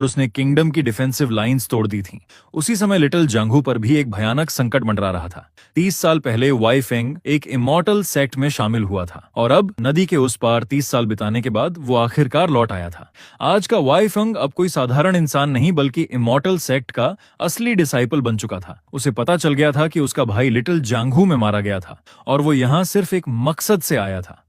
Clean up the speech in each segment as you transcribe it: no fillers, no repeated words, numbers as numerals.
उसने किंगडम की defensive lines तोड़ दी थीं। उसी समय लिटिल जांघू पर भी एक भयानक संकट मंडरा रहा था। 30 साल पहले वाई फेंग एक इमॉर्टल सेक्ट में शामिल हुआ था और अब नदी के उस पार 30 साल बिताने के बाद वो आखिरकार लौट आया था। आज का वाई फेंग अब कोई साधारण इंसान नहीं बल्कि इमॉर्टल सेक्ट का असली डिसाइपल बन चुका था। उसे पता चल गया था कि उसका भाई लिटिल जांघू में मारा गया था और वो यहाँ सिर्फ एक मकसद से आया था,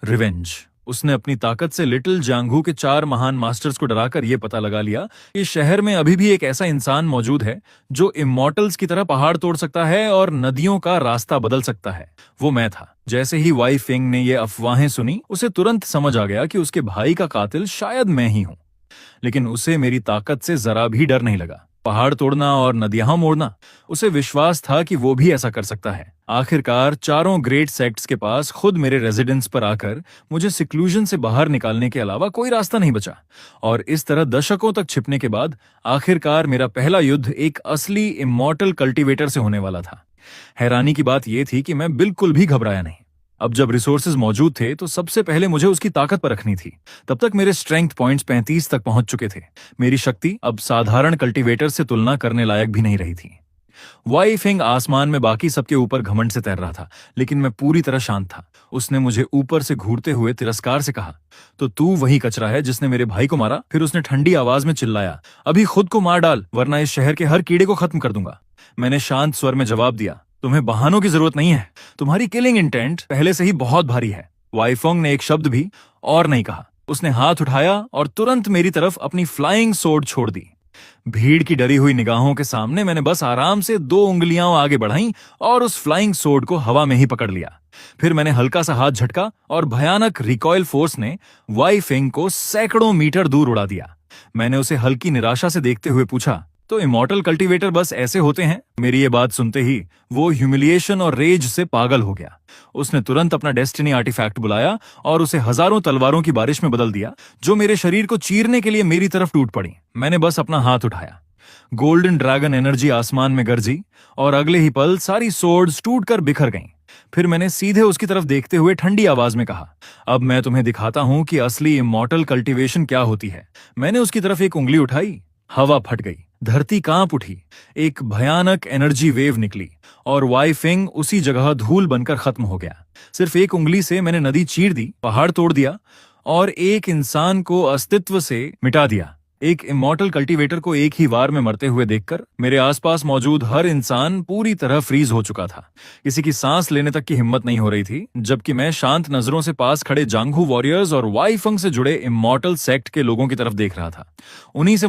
रिवेंज। उसने अपनी ताकत से लिटिल जांघू के 4 महान मास्टर्स को डराकर यह पता लगा लिया कि शहर में अभी भी एक ऐसा इंसान मौजूद है जो इमॉर्टल्स की तरह पहाड़ तोड़ सकता है और नदियों का रास्ता बदल सकता है। वो मैं था। जैसे ही वाई फेंग ने ये अफवाहें सुनी, उसे तुरंत समझ आ गया कि उसके भाई का कातिल शायद मैं ही हूं। लेकिन उसे मेरी ताकत से जरा भी डर नहीं लगा। पहाड़ तोड़ना और नदियां मोड़ना, उसे विश्वास था कि वो भी ऐसा कर सकता है। आखिरकार चारों ग्रेट सेक्ट्स के पास खुद मेरे रेजिडेंस पर आकर मुझे सिक्लूजन से बाहर निकालने के अलावा कोई रास्ता नहीं बचा। और इस तरह दशकों तक छिपने के बाद आखिरकार मेरा पहला युद्ध एक असली इमॉर्टल कल्टीवेटर से होने वाला था। हैरानी की बात यह थी कि मैं बिल्कुल भी घबराया नहीं। अब जब रिसोर्सेज मौजूद थे तो सबसे पहले मुझे उसकी ताकत पर रखनी थी। तब तक मेरे स्ट्रेंथ पॉइंट्स 35 तक पहुंच चुके थे। मेरी शक्ति अब साधारण कल्टीवेटर से तुलना करने लायक भी नहीं रही थी। वाई फेंग आसमान में बाकी सबके ऊपर घमंड से तैर रहा था, लेकिन मैं पूरी तरह शांत था। उसने मुझे ऊपर से घूरते हुए तिरस्कार से कहा, तो तू वही कचरा है जिसने मेरे भाई को मारा? फिर उसने ठंडी आवाज में चिल्लाया, अभी खुद को मार डाल वरना इस शहर के हर कीड़े को खत्म कर दूंगा। मैंने शांत स्वर में जवाब दिया, तुम्हें बहानों की जरूरत नहीं है। तुम्हारी किलिंग इंटेंट पहले से ही बहुत भारी है। वाई फेंग ने एक शब्द भी और नहीं कहा। उसने हाथ उठाया और तुरंत मेरी तरफ अपनी फ्लाइंग सोर्ड छोड़ दी। भीड़ की डरी हुई निगाहों के सामने मैंने बस आराम से 2 उंगलियां आगे बढ़ाईं और उस फ्लाइंग सोर्ड को हवा में ही पकड़ लिया। फिर मैंने हल्का सा हाथ झटका और भयानक रिकॉइल फोर्स ने वाई फेंग को सैकड़ों मीटर दूर उड़ा दिया। मैंने उसे हल्की निराशा से देखते हुए पूछा, तो इमॉर्टल कल्टीवेटर बस ऐसे होते हैं? मेरी ये बात सुनते ही वो ह्यूमिलिएशन और रेज से पागल हो गया। उसने तुरंत अपना डेस्टिनी आर्टिफैक्ट बुलाया और उसे हजारों तलवारों की बारिश में बदल दिया, जो मेरे शरीर को चीरने के लिए मेरी तरफ टूट पड़ी। मैंने बस अपना हाथ उठाया, गोल्डन ड्रैगन एनर्जी आसमान में गरजी और अगले ही पल सारी सोर्ड्स टूटकर बिखर गईं। फिर मैंने सीधे उसकी तरफ देखते हुए ठंडी आवाज में कहा, अब मैं तुम्हें दिखाता हूं कि असली इमॉर्टल कल्टीवेशन क्या होती है। मैंने उसकी तरफ एक उंगली उठाई, हवा फट गई, धरती कांप उठी, एक भयानक एनर्जी वेव निकली और वाई फेंग उसी जगह धूल बनकर खत्म हो गया। सिर्फ एक उंगली से मैंने नदी चीर दी, पहाड़ तोड़ दिया और एक इंसान को अस्तित्व से मिटा दिया। एक इमॉर्टल कल्टीवेटर को एक ही वार में मरते हुए देखकर मेरे आसपास मौजूद हर इंसान पूरी तरह फ्रीज हो चुका था। किसी की सांस लेने तक की हिम्मत नहीं हो रही थी, जबकि मैं शांत नजरों से पास खड़े जांघू वॉरियर्स और वाई फेंग से जुड़े इमॉर्टल सेक्ट के लोगों की तरफ देख रहा था। उन्हीं से